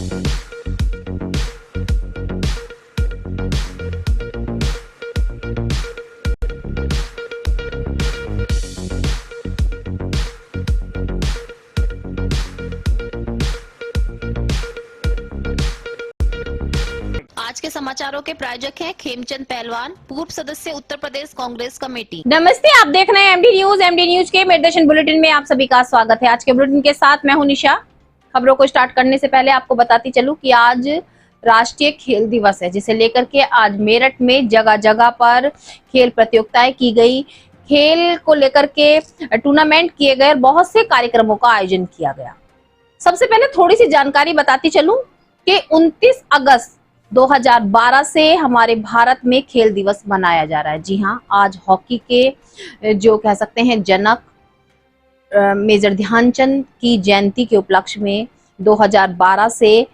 आज के समाचारों के प्रायोजक हैं खेमचंद पहलवान, पूर्व सदस्य उत्तर प्रदेश कांग्रेस कमेटी। नमस्ते, आप देख रहे हैं एमडी न्यूज के मेडिटेशन बुलेटिन में आप सभी का स्वागत है। आज के बुलेटिन के साथ मैं हूं निशा। खबरों को स्टार्ट करने से पहले आपको बताती चलूं कि आज राष्ट्रीय खेल दिवस है, जिसे लेकर के आज मेरठ में जगह जगह पर खेल प्रतियोगिताएं की गई। खेल को लेकर के टूर्नामेंट किए गए और बहुत से कार्यक्रमों का आयोजन किया गया। सबसे पहले थोड़ी सी जानकारी बताती चलूं कि 29 अगस्त 2012 से हमारे भारत में खेल दिवस मनाया जा रहा है। जी हाँ, आज हॉकी के जो कह सकते हैं जनक मेजर ध्यानचंद की जयंती के उपलक्ष्य में 2012 से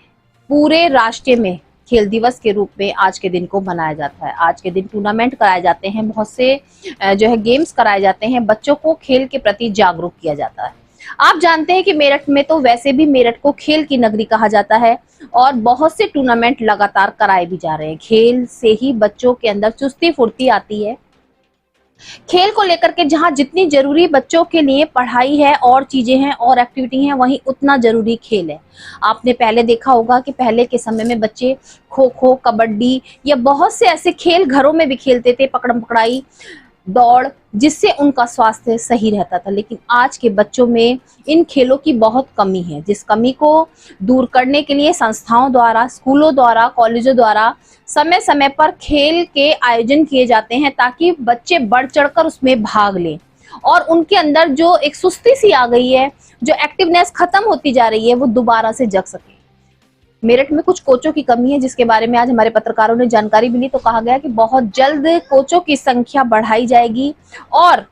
पूरे राष्ट्र में खेल दिवस के रूप में आज के दिन को मनाया जाता है। आज के दिन टूर्नामेंट कराए जाते हैं, बहुत से जो है गेम्स कराए जाते हैं, बच्चों को खेल के प्रति जागरूक किया जाता है। आप जानते हैं कि मेरठ में तो वैसे भी मेरठ को खेल की नगरी कहा जाता है और बहुत से टूर्नामेंट लगातार कराए भी जा रहे हैं। खेल से ही बच्चों के अंदर चुस्ती फुर्ती आती है। खेल को लेकर के जहां जितनी जरूरी बच्चों के लिए पढ़ाई है और चीजें हैं और एक्टिविटी हैं, वहीं उतना जरूरी खेल है। आपने पहले देखा होगा कि पहले के समय में बच्चे खो खो, कबड्डी या बहुत से ऐसे खेल घरों में भी खेलते थे, पकड़म पकड़ाई, दौड़, जिससे उनका स्वास्थ्य सही रहता था। लेकिन आज के बच्चों में इन खेलों की बहुत कमी है, जिस कमी को दूर करने के लिए संस्थाओं द्वारा, स्कूलों द्वारा, कॉलेजों द्वारा समय समय पर खेल के आयोजन किए जाते हैं, ताकि बच्चे बढ़ चढ़कर उसमें भाग लें और उनके अंदर जो एक सुस्ती सी आ गई है, जो एक्टिवनेस खत्म होती जा रही है, वो दोबारा से जग सके। मेरठ में कुछ कोचों की कमी है, जिसके बारे में आज हमारे पत्रकारों ने जानकारी मिली तो कहा गया कि बहुत जल्द कोचों की संख्या बढ़ाई जाएगी और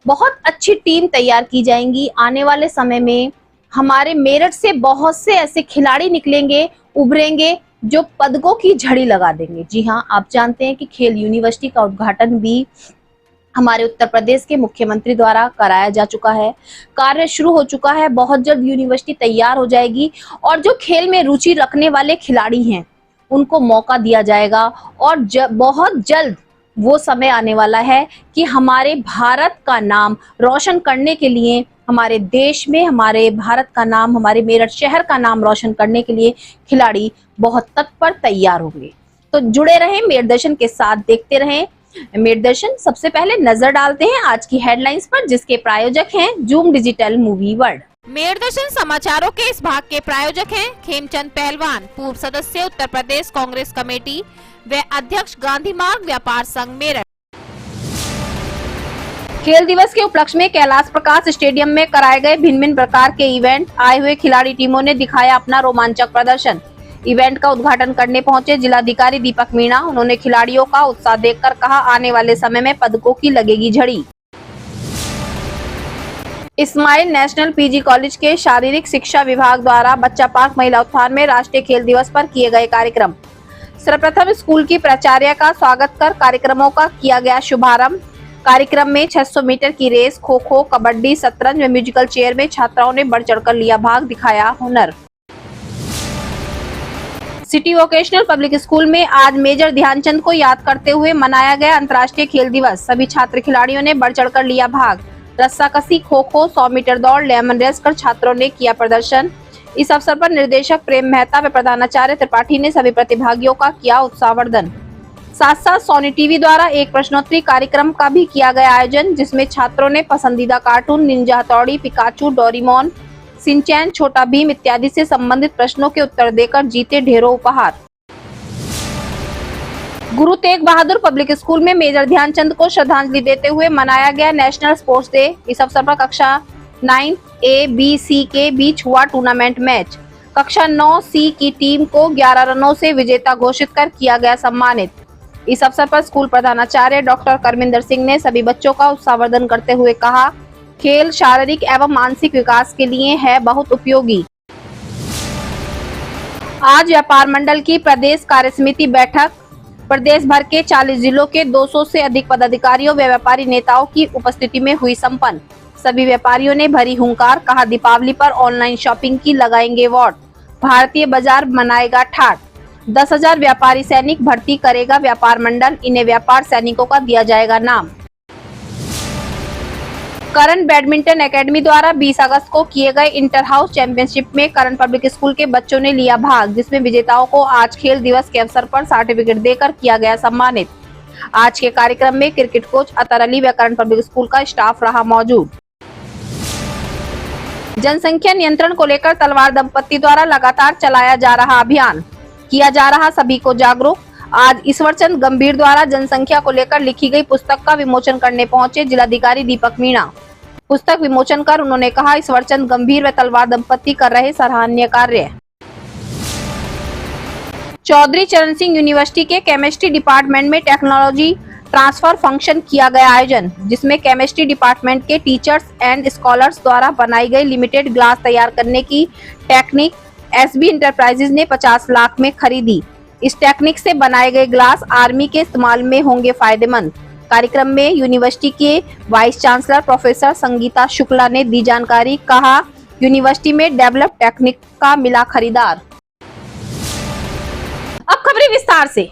बहुत अच्छी टीम तैयार की जाएंगी। आने वाले समय में हमारे मेरठ से बहुत से ऐसे खिलाड़ी निकलेंगे, उभरेंगे, जो पदकों की झड़ी लगा देंगे। जी हाँ, आप जानते हैं कि खेल यूनिवर्सिटी का उद्घाटन भी हमारे उत्तर प्रदेश के मुख्यमंत्री द्वारा कराया जा चुका है। कार्य शुरू हो चुका है, बहुत जल्द यूनिवर्सिटी तैयार हो जाएगी और जो खेल में रुचि रखने वाले खिलाड़ी हैं उनको मौका दिया जाएगा और बहुत जल्द वो समय आने वाला है कि हमारे भारत का नाम रोशन करने के लिए, हमारे देश में हमारे भारत का नाम, हमारे मेरठ शहर का नाम रोशन करने के लिए खिलाड़ी बहुत तत्पर तैयार होंगे। तो जुड़े रहें मेरदर्शन के साथ, देखते रहें मेरदर्शन। सबसे पहले नजर डालते हैं आज की हेडलाइंस पर, जिसके प्रायोजक हैं जूम डिजिटल मूवी वर्ल्ड। मेरदर्शन समाचारों के इस भाग के प्रायोजक हैं खेमचंद पहलवान, पूर्व सदस्य उत्तर प्रदेश कांग्रेस कमेटी व अध्यक्ष गांधी मार्ग व्यापार संघ मेरठ। खेल दिवस के उपलक्ष्य में कैलाश प्रकाश स्टेडियम में कराए गए भिन्न भिन्न प्रकार के इवेंट, आए हुए खिलाड़ी टीमों ने दिखाया अपना रोमांचक प्रदर्शन। इवेंट का उद्घाटन करने पहुंचे जिलाधिकारी दीपक मीणा। उन्होंने खिलाड़ियों का उत्साह देखकर कहा, आने वाले समय में पदकों की लगेगी झड़ी। इस्माइल नेशनल पीजी कॉलेज के शारीरिक शिक्षा विभाग द्वारा बच्चा पार्क महिला उत्थान में राष्ट्रीय खेल दिवस पर किए गए कार्यक्रम। सर्वप्रथम स्कूल की प्राचार्य का स्वागत कर कार्यक्रमों का किया गया शुभारंभ। कार्यक्रम में 600 मीटर की रेस, खो खो, कबड्डी, शतरंज व म्यूजिकल चेयर में छात्राओं ने बढ़ चढ़कर लिया भाग, दिखाया हुनर। सिटी वोकेशनल पब्लिक स्कूल में आज मेजर ध्यानचंद को याद करते हुए मनाया गया अंतर्राष्ट्रीय खेल दिवस। सभी छात्र खिलाड़ियों ने बढ़ चढ़कर लिया भाग। रस्साकसी, खो खो, 100 मीटर दौड़, लेमन रेस कर छात्रों ने किया प्रदर्शन। इस अवसर पर निर्देशक प्रेम मेहता व प्रधानाचार्य त्रिपाठी ने सभी प्रतिभागियों का किया उत्साहवर्धन। साथ साथ सोनी टीवी द्वारा एक प्रश्नोत्तरी कार्यक्रम का भी किया गया आयोजन, जिसमें छात्रों ने पसंदीदा कार्टून निंजा हथौड़ी, पिकाचू, डोरेमोन, सिंचैन, छोटा भीम इत्यादि से संबंधित प्रश्नों के उत्तर देकर जीते ढेरों उपहार। गुरु तेग बहादुर पब्लिक स्कूल में मेजर ध्यानचंद को श्रद्धांजलि देते हुए मनाया गया नेशनल स्पोर्ट्स डे। इस अवसर पर कक्षा 9 A, B, C के बीच हुआ टूर्नामेंट मैच। कक्षा 9 C की टीम को 11 रनों से विजेता घोषित कर किया गया सम्मानित। इस अवसर पर स्कूल प्रधानाचार्य डॉक्टर करमिंदर सिंह ने सभी बच्चों का उत्साहवर्धन करते हुए कहा, खेल शारीरिक एवं मानसिक विकास के लिए है बहुत उपयोगी। आज व्यापार मंडल की प्रदेश कार्यसमिति बैठक। प्रदेश भर के 40 जिलों के 200 से अधिक पदाधिकारियों व व्यापारी नेताओं की उपस्थिति में हुई संपन्न। सभी व्यापारियों ने भरी हुंकार, कहा दीपावली पर ऑनलाइन शॉपिंग की लगाएंगे वोट। भारतीय बाजार बनाएगा ठाठ। 10,000 व्यापारी सैनिक भर्ती करेगा व्यापार मंडल, इन्हें व्यापार सैनिकों का दिया जाएगा नाम। करण बैडमिंटन एकेडमी द्वारा 20 अगस्त को किए गए इंटर हाउस चैंपियनशिप में करण पब्लिक स्कूल के बच्चों ने लिया भाग, जिसमें विजेताओं को आज खेल दिवस के अवसर पर सर्टिफिकेट देकर किया गया सम्मानित। आज के कार्यक्रम में क्रिकेट कोच अतर अली व करण पब्लिक स्कूल का स्टाफ रहा मौजूद। जनसंख्या नियंत्रण को लेकर तलवार दंपत्ति द्वारा लगातार चलाया जा रहा अभियान, किया जा रहा सभी को जागरूक। आज ईश्वरचंद गंभीर द्वारा जनसंख्या को लेकर लिखी गई पुस्तक का विमोचन करने पहुंचे जिलाधिकारी दीपक मीणा। पुस्तक विमोचन कर उन्होंने कहा, ईश्वरचंद गंभीर व तलवार दंपत्ति कर रहे सराहनीय कार्य। चौधरी चरण सिंह यूनिवर्सिटी के केमिस्ट्री डिपार्टमेंट में टेक्नोलॉजी ट्रांसफर फंक्शन किया गया आयोजन, जिसमें केमिस्ट्री डिपार्टमेंट के टीचर्स एंड स्कॉलर्स द्वारा बनाई गई लिमिटेड ग्लास तैयार करने की टेक्निक एसबी इंटरप्राइजेज ने 50 लाख में खरीदी। इस टेक्निक से बनाए गए ग्लास आर्मी के इस्तेमाल में होंगे फायदेमंद। कार्यक्रम में यूनिवर्सिटी के vice chancellor professor Sangeeta Shukla ने दी जानकारी, कहा यूनिवर्सिटी में डेवलप टेक्निक का मिला खरीदार। अब खबरें विस्तार से।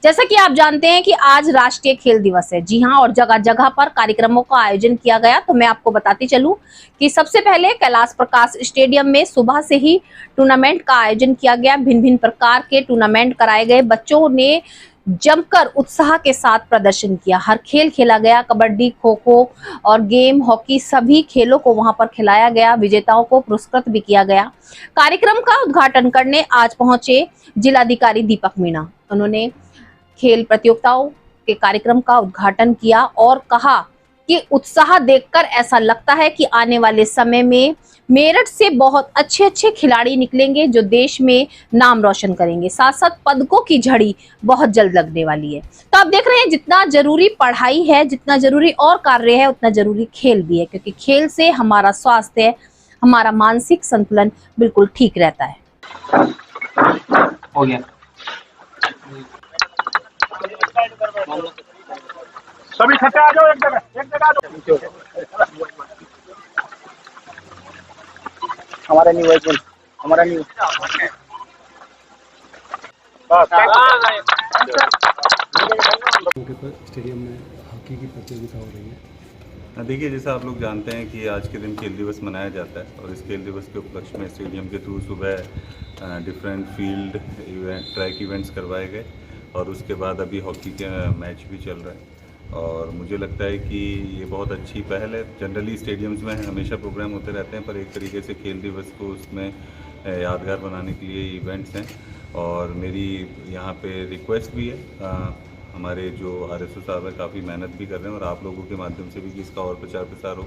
जैसा कि आप जानते हैं कि आज राष्ट्रीय खेल दिवस है, जी हां, और जगह जगह पर कार्यक्रमों का आयोजन किया गया। तो मैं आपको बताती चलूं कि सबसे पहले कैलाश प्रकाश स्टेडियम में सुबह से ही टूर्नामेंट का आयोजन किया गया। भिन्न भिन्न प्रकार के टूर्नामेंट कराए गए। बच्चों ने जमकर उत्साह के साथ प्रदर्शन किया। हर खेल खेला गया, कबड्डी, खो खो और गेम, हॉकी, सभी खेलों को वहां पर खिलाया गया। विजेताओं को पुरस्कृत भी किया गया। कार्यक्रम का उद्घाटन करने आज पहुंचे जिलाधिकारी दीपक मीणा। उन्होंने खेल प्रतियोगिताओं के कार्यक्रम का उद्घाटन किया और कहा कि उत्साह देखकर ऐसा लगता है कि आने वाले समय में मेरठ से बहुत अच्छे अच्छे खिलाड़ी निकलेंगे जो देश में नाम रोशन करेंगे। साथ साथ पदकों की झड़ी बहुत जल्द लगने वाली है। तो आप देख रहे हैं, जितना जरूरी पढ़ाई है, जितना जरूरी और कार्य है, उतना जरूरी खेल भी है, क्योंकि खेल से हमारा स्वास्थ्य, हमारा मानसिक संतुलन बिल्कुल ठीक रहता है। हो गया। सभी इकट्ठे आ जाओ, एक जगह आ जाओ। हमारा न्यू वर्जन, हमारा न्यू स्टेडियम में हॉकी की प्रतियोगिता हो रही है। देखिए, जैसा आप लोग जानते हैं कि आज के दिन खेल दिवस मनाया जाता है और इस खेल दिवस के उपलक्ष्य में स्टेडियम के थ्रू सुबह different field event, track events करवाए गए और उसके बाद अभी हॉकी के मैच भी चल रहा है। और मुझे लगता है कि ये बहुत अच्छी पहल है। जनरली स्टेडियम्स में हमेशा प्रोग्राम होते रहते हैं, पर एक तरीके से खेल दिवस को उसमें यादगार बनाने के लिए इवेंट्स हैं। और मेरी यहाँ पे रिक्वेस्ट भी है, हमारे जो RSO साहब है काफ़ी मेहनत भी कर रहे हैं और आप लोगों के माध्यम से भी कि इसका और प्रचार प्रसार हो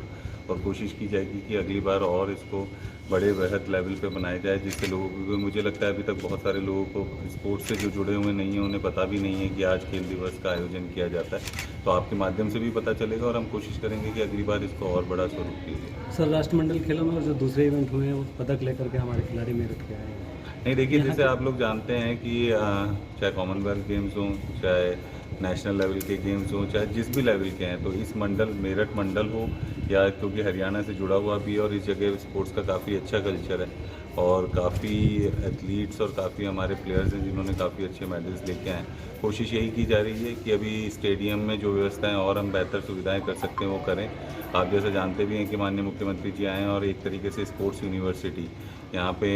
और कोशिश की जाएगी कि अगली बार और इसको बड़े वृहद लेवल पे बनाया जाए, जिससे लोगों को, मुझे लगता है अभी तक बहुत सारे लोगों को स्पोर्ट्स से जो जुड़े हुए नहीं हैं उन्हें पता भी नहीं है कि आज खेल दिवस का आयोजन किया जाता है। तो आपके माध्यम से भी पता चलेगा और हम कोशिश करेंगे कि अगली बार इसको और बड़ा स्वरूप दिया जाए। सर, राष्ट्रमंडल खेलों में जो दूसरे इवेंट हुए हैं वो पदक लेकर के हमारे खिलाड़ी मेरठ के आए हैं। नहीं, देखिए, जैसे आप लोग जानते हैं कि चाहे कॉमनवेल्थ गेम्स हों, चाहे नेशनल लेवल के गेम्स हों, चाहे जिस भी लेवल के हैं, तो इस मंडल, मेरठ मंडल हो या क्योंकि हरियाणा से जुड़ा हुआ भी है और इस जगह स्पोर्ट्स का काफ़ी अच्छा कल्चर है और काफ़ी एथलीट्स और काफ़ी हमारे प्लेयर्स हैं जिन्होंने काफ़ी अच्छे मेडल्स लेके आए। कोशिश यही की जा रही है कि अभी स्टेडियम में जो व्यवस्थाएं और हम बेहतर सुविधाएं कर सकते हैं वो करें। आप जैसे जानते भी हैं कि माननीय मुख्यमंत्री जी आए हैं और एक तरीके से स्पोर्ट्स यूनिवर्सिटी यहाँ पे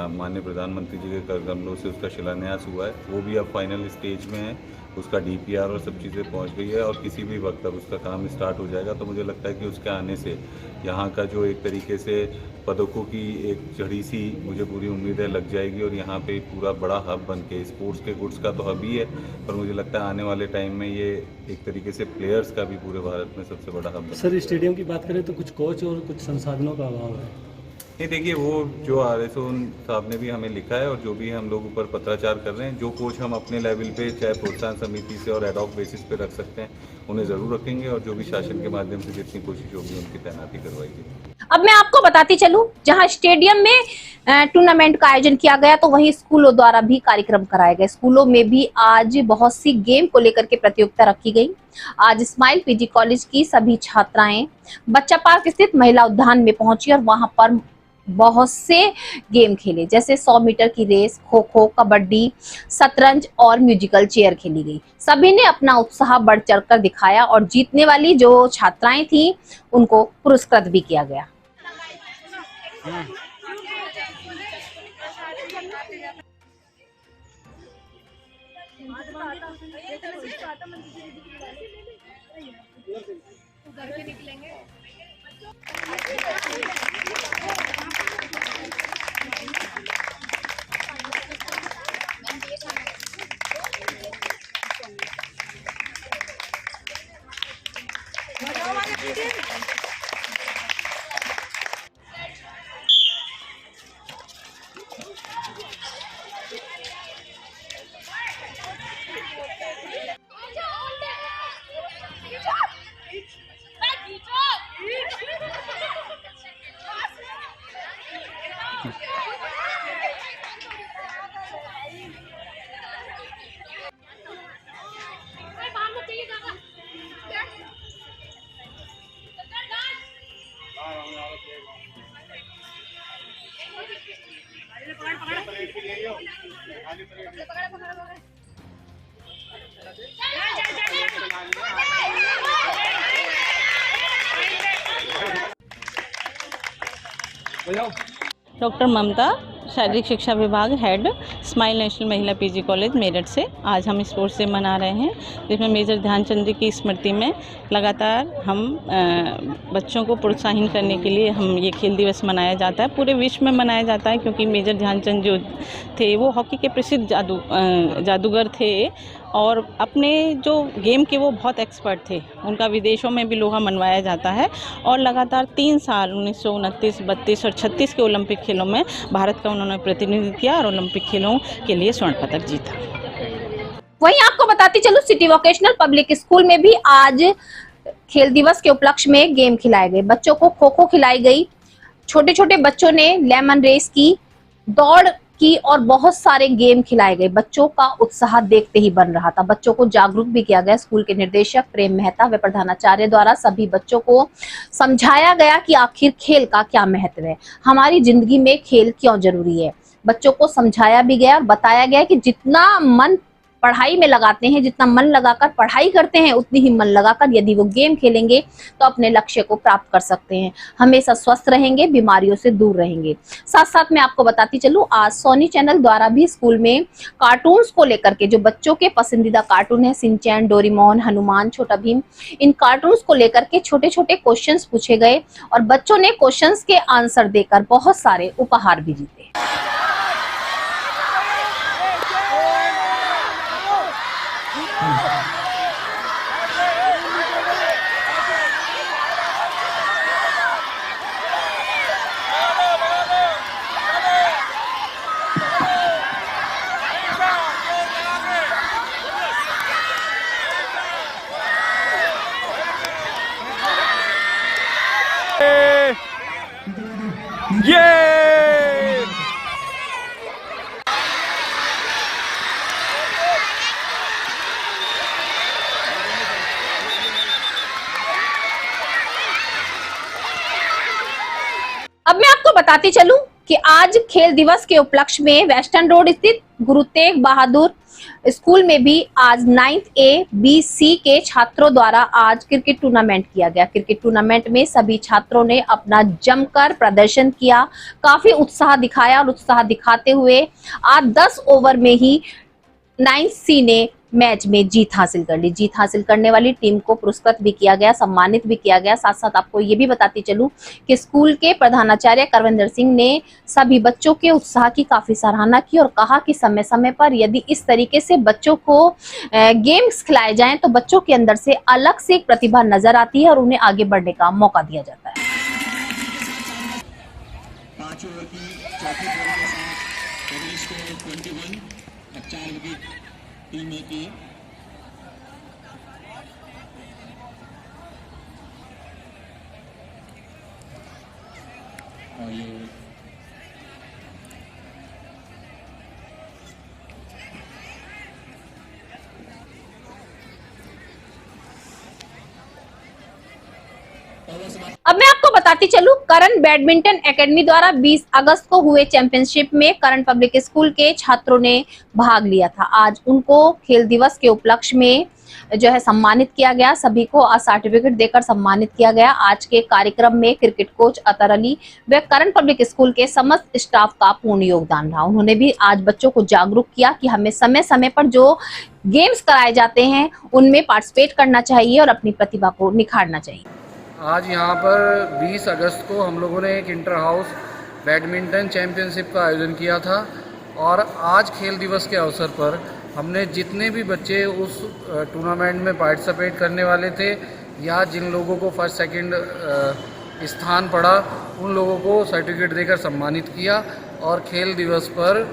माननीय प्रधानमंत्री जी के कर कमलों से उसका शिलान्यास हुआ है। वो भी अब फाइनल स्टेज में है, उसका DPR और सब चीज़ें पहुँच गई है और किसी भी वक्त अब उसका काम स्टार्ट हो जाएगा। तो मुझे लगता है कि उसके आने से यहाँ का जो एक तरीके से पदकों की एक झड़ी सी, मुझे पूरी उम्मीद है, लग जाएगी और यहाँ पे पूरा बड़ा हब बन के, स्पोर्ट्स के गुड्स का तो हब ही है, पर मुझे लगता है आने वाले टाइम में ये एक तरीके से प्लेयर्स का भी पूरे भारत में सबसे बड़ा हब बन। सर, स्टेडियम की बात करें तो कुछ कोच और कुछ संसाधनों का अभाव है। नहीं, देखिए, वो जो RSO साहब ने भी हमें लिखा है और जो भी हम लोग ऊपर पत्राचार कर रहे हैं, जो कोच हम अपने लेवल पे चाहे प्रोत्साहन समिति से और एडॉक बेसिस पे रख सकते हैं उन्हें ज़रूर रखेंगे और जो भी शासन के माध्यम से जितनी कोशिश होगी उनकी तैनाती करवाएगी। अब मैं आपको बताती चलूं, जहां स्टेडियम में टूर्नामेंट का आयोजन किया गया तो वहीं स्कूलों द्वारा भी कार्यक्रम कराए गए। स्कूलों में भी आज बहुत सी गेम को लेकर के प्रतियोगिता रखी गई। आज स्माइल PG कॉलेज की सभी छात्राएं बच्चा पार्क स्थित महिला उद्यान में पहुंची और वहां पर बहुत से गेम खेले, जैसे 100 मीटर की रेस, खो खो, कबड्डी, शतरंज और म्यूजिकल चेयर खेली गई। सभी ने अपना उत्साह बढ़ चढ़कर दिखाया और जीतने वाली जो छात्राएं थी उनको पुरस्कृत भी किया गया। डॉक्टर ममता, शारीरिक शिक्षा विभाग हेड, स्माइल नेशनल महिला पीजी कॉलेज मेरठ से। आज हम स्पोर्ट्स डे मना रहे हैं जिसमें मेजर ध्यानचंद जी की स्मृति में लगातार हम बच्चों को प्रोत्साहित करने के लिए हम ये खेल दिवस मनाया जाता है। पूरे विश्व में मनाया जाता है क्योंकि मेजर ध्यानचंद जो थे वो हॉकी के प्रसिद्ध जादूगर थे और अपने जो गेम के वो बहुत एक्सपर्ट थे। उनका विदेशों में भी लोहा मनवाया जाता है और लगातार 3 साल 1929, 32 और 36 के ओलंपिक खेलों में भारत का उन्होंने प्रतिनिधित्व किया और ओलंपिक खेलों के लिए स्वर्ण पदक जीता। वहीं आपको बताती चलूं, सिटी वोकेशनल पब्लिक स्कूल में भी आज खेल दिवस के उपलक्ष्य में गेम खिलाए गए। बच्चों को खो खो खिलाई गई, छोटे छोटे बच्चों ने लेमन रेस की, दौड़ की और बहुत सारे गेम खिलाए गए। बच्चों का उत्साह देखते ही बन रहा था। बच्चों को जागरूक भी किया गया। स्कूल के निर्देशक प्रेम मेहता व प्रधानाचार्य द्वारा सभी बच्चों को समझाया गया कि आखिर खेल का क्या महत्व है, हमारी जिंदगी में खेल क्यों जरूरी है। बच्चों को समझाया भी गया और बताया गया कि जितना मन पढ़ाई में लगाते हैं, जितना मन लगाकर पढ़ाई करते हैं, उतनी ही मन लगाकर यदि वो गेम खेलेंगे तो अपने लक्ष्य को प्राप्त कर सकते हैं, हमेशा स्वस्थ रहेंगे, बीमारियों से दूर रहेंगे। साथ साथ मैं आपको बताती चलूं, आज सोनी चैनल द्वारा भी स्कूल में कार्टून्स को लेकर के, जो बच्चों के पसंदीदा कार्टून है, सिंचैन, डोरेमोन, हनुमान, छोटा भीम, इन कार्टून्स को लेकर के छोटे छोटे क्वेश्चंस पूछे गए और बच्चों ने क्वेश्चंस के आंसर देकर बहुत सारे उपहार भी जीते। अब मैं आपको बताती चलूं कि आज खेल दिवस के उपलक्ष्य में वेस्टर्न रोड स्थित गुरु तेग बहादुर स्कूल में भी आज 9th A, B, C के छात्रों द्वारा आज क्रिकेट टूर्नामेंट किया गया। क्रिकेट टूर्नामेंट में सभी छात्रों ने अपना जमकर प्रदर्शन किया, काफी उत्साह दिखाया और उत्साह दिखाते हुए आज 10 ओवर में ही 9th C ने मैच में जीत हासिल कर ली। जीत हासिल करने वाली टीम को पुरस्कृत भी किया गया, सम्मानित भी किया गया। साथ साथ आपको ये भी बताती चलूं कि स्कूल के प्रधानाचार्य करविंदर सिंह ने सभी बच्चों के उत्साह की काफी सराहना की और कहा कि समय समय पर यदि इस तरीके से बच्चों को गेम्स खिलाए जाएं तो बच्चों के अंदर से अलग से एक प्रतिभा नजर आती है और उन्हें आगे बढ़ने का मौका दिया जाता है। 5 ओवर की चौथी बॉल के साथ टोटल स्कोर 21, 4 विकेट टीम ए की। और ये ओवर अब मैं आपको बताती चलूं, करण बैडमिंटन एकेडमी द्वारा 20 अगस्त को हुए चैंपियनशिप में करण पब्लिक स्कूल के छात्रों ने भाग लिया था। आज उनको खेल दिवस के उपलक्ष्य में जो है सम्मानित किया गया, सभी को सर्टिफिकेट देकर सम्मानित किया गया। आज के कार्यक्रम में क्रिकेट कोच अतर अली व करण पब्लिक स्कूल के समस्त स्टाफ का पूर्ण योगदान रहा। उन्होंने भी आज बच्चों को जागरूक किया कि हमें समय समय पर जो गेम्स कराए जाते हैं उनमें पार्टिसिपेट करना चाहिए और अपनी प्रतिभा को निखारना चाहिए। आज यहाँ पर 20 अगस्त को हम लोगों ने एक इंटर हाउस बैडमिंटन चैंपियनशिप का आयोजन किया था और आज खेल दिवस के अवसर पर हमने जितने भी बच्चे उस टूर्नामेंट में पार्टिसिपेट करने वाले थे या जिन लोगों को फर्स्ट सेकंड स्थान पड़ा उन लोगों को सर्टिफिकेट देकर सम्मानित किया और खेल दिवस पर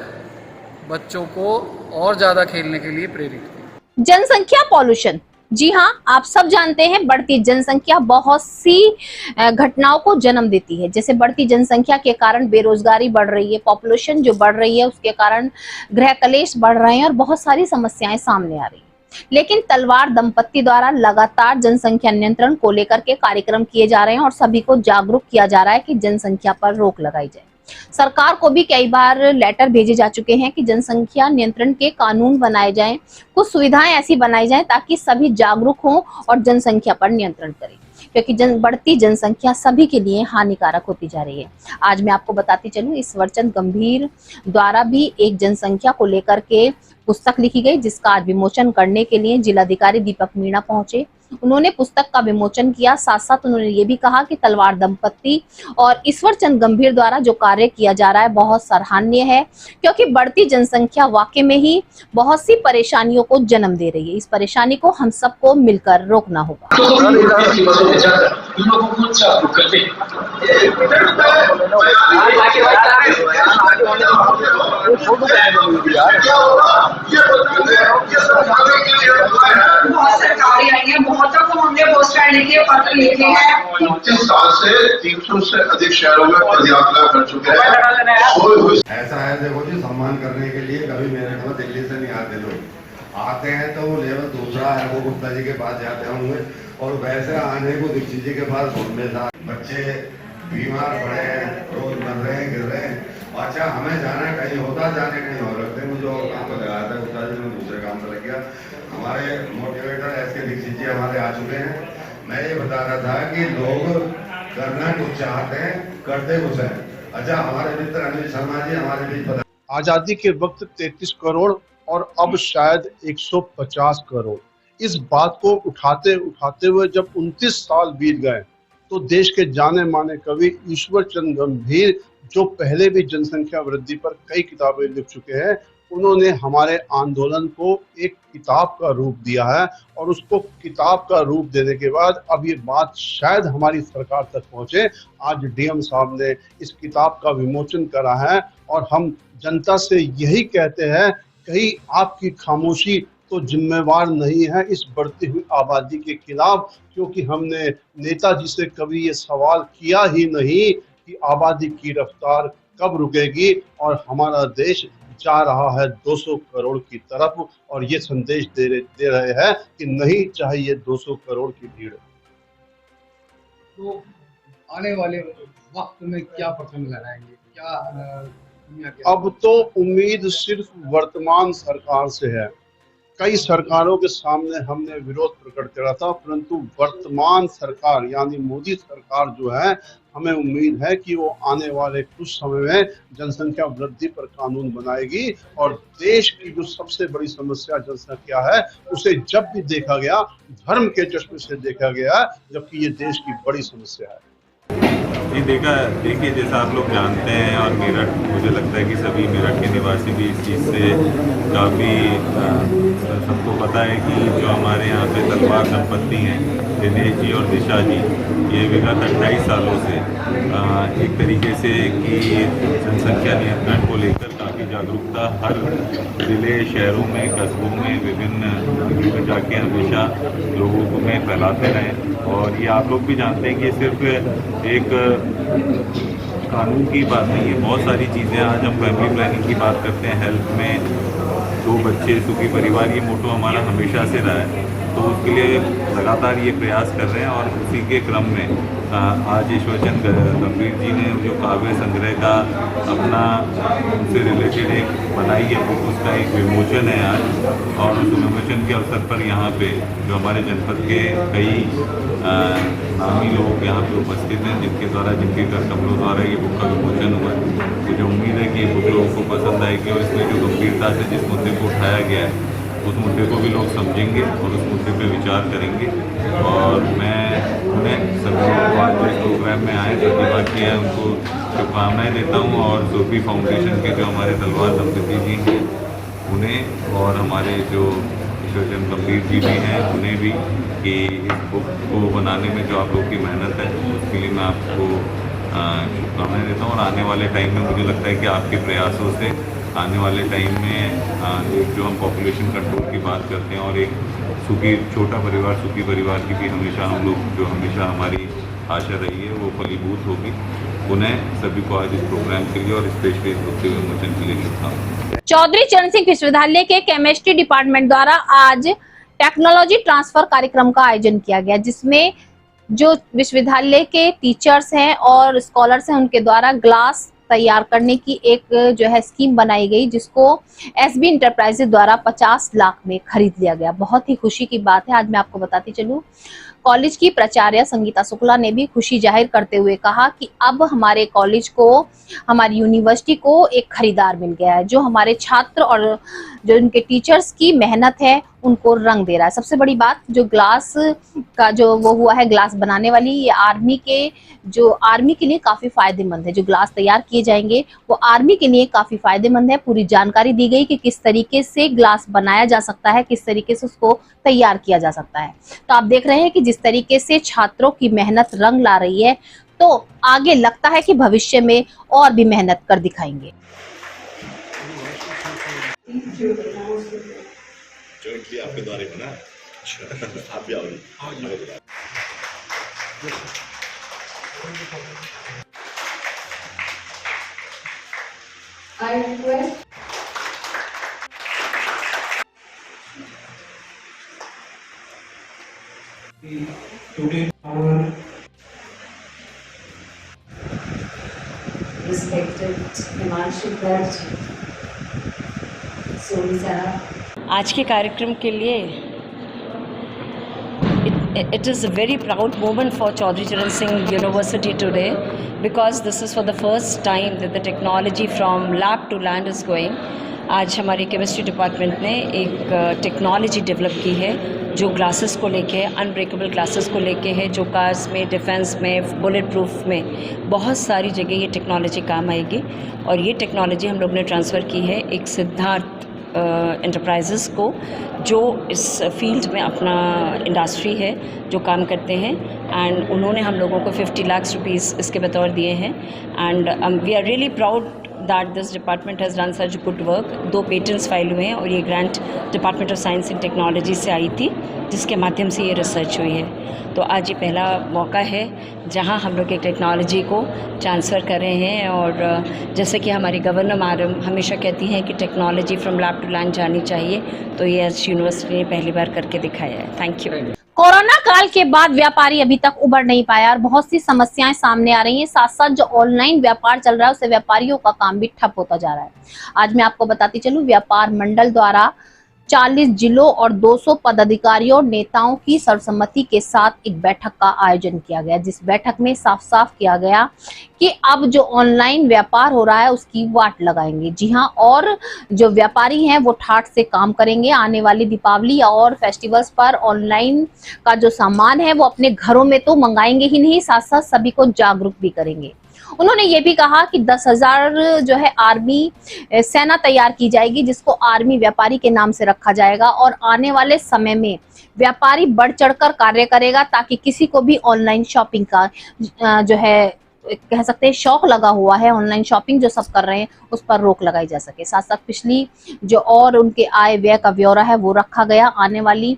बच्चों को और ज़्यादा खेलने के लिए प्रेरित किया। जनसंख्या पॉल्यूशन, जी हाँ, आप सब जानते हैं बढ़ती जनसंख्या बहुत सी घटनाओं को जन्म देती है। जैसे बढ़ती जनसंख्या के कारण बेरोजगारी बढ़ रही है, पॉपुलेशन जो बढ़ रही है उसके कारण गृह कलेश बढ़ रहे हैं और बहुत सारी समस्याएं सामने आ रही हैं। लेकिन तलवार दंपत्ति द्वारा लगातार जनसंख्या नियंत्रण को लेकर के कार्यक्रम किए जा रहे हैं और सभी को जागरूक किया जा रहा है कि जनसंख्या पर रोक लगाई जाए। सरकार को भी कई बार लेटर भेजे जा चुके हैं कि जनसंख्या नियंत्रण के कानून बनाए जाएं, कुछ सुविधाएं ऐसी बनाई जाएं ताकि सभी जागरूक हों और जनसंख्या पर नियंत्रण करें, क्योंकि बढ़ती जनसंख्या सभी के लिए हानिकारक होती जा रही है। आज मैं आपको बताती चलूं, ईश्वरचंद गंभीर द्वारा भी एक जनसंख्या को लेकर के पुस्तक लिखी गई, जिसका आज विमोचन करने के लिए जिलाधिकारी दीपक मीणा पहुंचे। उन्होंने पुस्तक का विमोचन किया, साथ साथ उन्होंने ये भी कहा कि तलवार दंपत्ति और ईश्वरचंद गंभीर द्वारा जो कार्य किया जा रहा है बहुत सराहनीय है, क्योंकि बढ़ती जनसंख्या वाकई में ही बहुत सी परेशानियों को जन्म दे रही है। इस परेशानी को हम सबको मिलकर रोकना होगा। बहुतों को हमने पोस्टर लिखे, पत्र लिखे हैं। 29 साल से 300 से अधिक शहरों में पदयात्रा कर चुके हैं। ऐसा है, देखो जी, सम्मान करने के लिए कभी मेरे को दिल्ली से नहीं आते लोग, आते हैं तो वो लेवल दूसरा है, वो गुप्ता जी के पास जाते होंगे और वैसे आने को दीक्षित जी के पास घूमने था। बच्चे बीमार पड़े हैं, रोज मर रहे हैं, गिर रहे हैं। अच्छा, हमें जाना कहीं होता, जाने कहीं और रखते, मुझे और काम पर लगाया था, गुप्ता जी में दूसरे काम पर लग गया। हमारे मोटिवेटर एसके दीक्षित जी हमारे आ चुके हैं। मैं ये बता रहा था कि लोग करना कुछ चाहते हैं, करते कुछ है। अच्छा, हमारे मित्र अनिल शर्मा जी हमारे बीच आजादी के वक्त 33 करोड़ और अब शायद 150 करोड़, इस बात को उठाते उठाते हुए जब 29 साल बीत गए तो देश के जाने माने कवि ईश्वरचंद गंभीर, जो पहले भी जनसंख्या वृद्धि पर कई किताबें लिख चुके हैं, उन्होंने हमारे आंदोलन को एक किताब का रूप दिया है और उसको किताब का रूप देने के बाद अब ये बात शायद हमारी सरकार तक पहुंचे। आज डीएम साहब ने इस किताब का विमोचन करा है और हम जनता से यही कहते हैं, कहीं आपकी खामोशी तो जिम्मेवार नहीं है इस बढ़ती हुई आबादी के खिलाफ, क्योंकि हमने नेताजी से कभी ये सवाल किया ही नहीं कि आबादी की रफ्तार कब रुकेगी और हमारा देश जा रहा है 200 करोड़ की तरफ और ये संदेश दे रहे हैं कि नहीं चाहिए 200 करोड़ की भीड़। तो आने वाले वक्त में क्या प्रथम लहराएंगे, अब तो उम्मीद सिर्फ वर्तमान सरकार से है। कई सरकारों के सामने हमने विरोध प्रकट करा था, परंतु वर्तमान सरकार यानी मोदी सरकार जो है, हमें उम्मीद है कि वो आने वाले कुछ समय में जनसंख्या वृद्धि पर कानून बनाएगी और देश की जो सबसे बड़ी समस्या जनसंख्या है उसे जब भी देखा गया धर्म के चश्मे से देखा गया, जबकि ये देश की बड़ी समस्या है। जी देखिए, जैसा आप लोग जानते हैं और मेरठ, मुझे लगता है कि सभी मेरठ के निवासी भी इस चीज़ से काफ़ी सबको पता है कि जो हमारे यहाँ पे तलवार दंपत्ति हैं, दिनेश जी और दिशा जी, ये विगत 28 सालों से एक तरीके से कि जनसंख्या नियंत्रण को लेकर काफ़ी जागरूकता हर ज़िले, शहरों में, कस्बों में, विभिन्न जगहों में जाके हमेशा लोगों को में फैलाते रहें। और ये आप लोग भी जानते हैं कि सिर्फ एक कानून की बात नहीं है, बहुत सारी चीज़ें। आज हम फैमिली प्लानिंग की बात करते हैं, हेल्थ में 2 बच्चे सुखी परिवार, ये मोटो हमारा हमेशा से रहा है। तो उसके लिए लगातार ये प्रयास कर रहे हैं और उसी के क्रम में आज ईश्वरचंद गंभीर जी ने जो काव्य संग्रह का अपना उनसे रिलेटेड एक बनाई है बुक, उसका एक विमोचन है आज। और उस विमोचन के अवसर पर यहाँ पे जो हमारे जनपद के कई नामी लोग यहाँ पे उपस्थित हैं, जिनके कर कमलों द्वारा ये बुक का विमोचन हुआ है। मुझे उम्मीद है कि ये बुक लोगों को पसंद आएगी और इसमें जो गंभीरता से जिस मुद्दे को उठाया गया है उस मुद्दे को भी लोग समझेंगे और उस मुद्दे पे विचार करेंगे। और मैं उन्हें सभी लोगों को आज इस प्रोग्राम में आए, प्रतिभा की है, उनको शुभकामनाएँ देता हूँ। और सोफी फाउंडेशन के जो हमारे तलवार दंपति जी हैं उन्हें और हमारे जो ईश्वरचंद गंभीर जी भी हैं उन्हें भी, कि इस बुक को बनाने में जो आप लोग की मेहनत है उसके लिए मैं आपको शुभकामनाएँ देता हूँ। और आने वाले टाइम में मुझे लगता है कि आपके प्रयासों से आने वाले टाइम में जो हम पॉपुलेशन कंट्रोल की बात करते हैं और एक सुखी छोटा परिवार सुखी परिवार की भी हमेशा हम लोग जो हमेशा हमारी आशा रही है वो फलीभूत होगी। उन्हें सभी को आज इस प्रोग्राम के लिए और स्पेशली इस बुक के विमोचन के लिए शुभकामनाएं। चौधरी चरण सिंह विश्वविद्यालय के केमिस्ट्री डिपार्टमेंट द्वारा आज टेक्नोलॉजी ट्रांसफर कार्यक्रम का आयोजन किया गया, जिसमें जो विश्वविद्यालय के टीचर्स हैं और स्कॉलर्स हैं उनके द्वारा ग्लास तैयार करने की एक जो है स्कीम बनाई गई, जिसको एसबी इंटरप्राइजेज द्वारा 50 लाख में खरीद लिया गया। बहुत ही खुशी की बात है। आज मैं आपको बताती चलूं, कॉलेज की प्राचार्य संगीता शुक्ला ने भी खुशी जाहिर करते हुए कहा कि अब हमारे कॉलेज को, हमारी यूनिवर्सिटी को एक खरीदार मिल गया है, जो हमारे छात्र और जो उनके टीचर्स की मेहनत है उनको रंग दे रहा है। सबसे बड़ी बात, जो ग्लास का जो वो हुआ है, ग्लास बनाने वाली, ये आर्मी के लिए काफी फायदेमंद है। जो ग्लास तैयार किए जाएंगे वो आर्मी के लिए काफी फायदेमंद है। पूरी जानकारी दी गई कि किस तरीके से ग्लास बनाया जा सकता है, किस तरीके से उसको तैयार किया जा सकता है। तो आप देख रहे हैं कि जिस तरीके से छात्रों की मेहनत रंग ला रही है, तो आगे लगता है कि भविष्य में और भी मेहनत कर दिखाएंगे। आपके द्वारा बना आप भी आओगे। I request today our respected Himanshu Garg, Soni Sarah. आज के कार्यक्रम के लिए it is a very proud moment for Chaudhry Charan Singh University today, because this is for the first time that the technology from lab to land is going. आज हमारे chemistry department ने एक technology develop की है जो glasses को लेके है, अनब्रेकेबल ग्लासेस को लेके है, जो कार्स में, डिफेंस में, बुलेट प्रूफ में, बहुत सारी जगह ये टेक्नोलॉजी काम आएगी। और ये टेक्नोलॉजी हम लोग ने ट्रांसफ़र की है एक सिद्धार्थ एंटरप्राइजेस को, जो इस फील्ड में अपना इंडस्ट्री है, जो काम करते हैं। एंड उन्होंने हम लोगों को 50 लाख रुपीस इसके बतौर दिए हैं। And we are really proud that this department has done such good work. 2 patents file हुए हैं और ये grant department of science and technology से आई थी, जिसके माध्यम से ये रिसर्च हुई है। तो आज ये पहला मौका है जहां हम लोग एक टेक्नोलॉजी को ट्रांसफ़र कर रहे हैं। और जैसे कि हमारी गवर्नर मैडम हमेशा कहती हैं कि technology from lab to land जानी चाहिए, तो ये आज यूनिवर्सिटी ने पहली बार करके दिखाया है। Thank you. कोरोना काल के बाद व्यापारी अभी तक उभर नहीं पाया और बहुत सी समस्याएं सामने आ रही हैं। साथ साथ जो ऑनलाइन व्यापार चल रहा है उससे व्यापारियों का काम भी ठप होता जा रहा है। आज मैं आपको बताती चलूं, व्यापार मंडल द्वारा 40 जिलों और 200 पदाधिकारियों और नेताओं की सर्वसम्मति के साथ एक बैठक का आयोजन किया गया, जिस बैठक में साफ साफ किया गया कि अब जो ऑनलाइन व्यापार हो रहा है उसकी वाट लगाएंगे। जी हां, और जो व्यापारी हैं वो ठाठ से काम करेंगे। आने वाली दीपावली और फेस्टिवल्स पर ऑनलाइन का जो सामान है वो अपने घरों में तो मंगाएंगे ही नहीं, साथ साथ सभी को जागरूक भी करेंगे। उन्होंने ये भी कहा कि 10,000 जो है आर्मी सेना तैयार की जाएगी, जिसको आर्मी व्यापारी के नाम से रखा जाएगा। और आने वाले समय में व्यापारी बढ़ चढ़कर कार्य करेगा, ताकि किसी को भी ऑनलाइन शॉपिंग का जो है कह सकते हैं शौक लगा हुआ है, ऑनलाइन शॉपिंग जो सब कर रहे हैं उस पर रोक लगाई जा सके। साथ साथ पिछली जो और उनके आय व्यय का ब्यौरा है वो रखा गया। आने वाली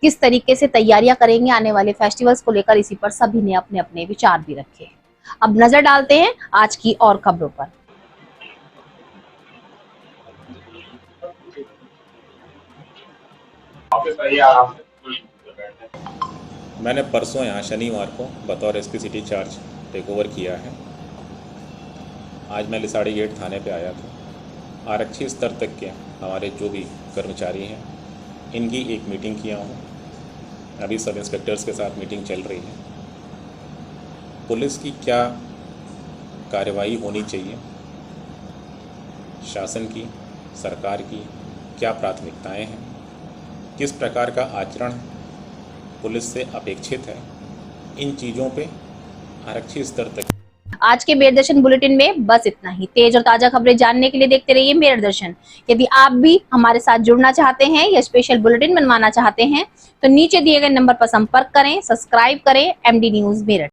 किस तरीके से तैयारियां करेंगे आने वाले फेस्टिवल्स को लेकर, इसी पर सभी ने अपने अपने विचार भी रखे। अब नजर डालते हैं आज की और खबरों पर। ऑफिस आइए आराम से। मैंने परसों यहाँ शनिवार को बतौर SP city charge take over किया है। आज मैं लिसाड़ी गेट थाने पे आया था। आरक्षी स्तर तक के हमारे जो भी कर्मचारी हैं इनकी एक मीटिंग किया हूँ। अभी सब इंस्पेक्टर्स के साथ मीटिंग चल रही है। पुलिस की क्या कार्रवाई होनी चाहिए, शासन की, सरकार की क्या प्राथमिकताएं हैं, किस प्रकार का आचरण पुलिस से अपेक्षित है, इन चीज़ों पे आरक्षी स्तर तक। आज के मेरठ दर्शन बुलेटिन में बस इतना ही। तेज और ताजा खबरें जानने के लिए देखते रहिए मेरठ दर्शन। यदि आप भी हमारे साथ जुड़ना चाहते हैं या स्पेशल बुलेटिन बनवाना चाहते हैं तो नीचे दिए गए नंबर पर संपर्क करें, सब्सक्राइब करें MD न्यूज मेरठ।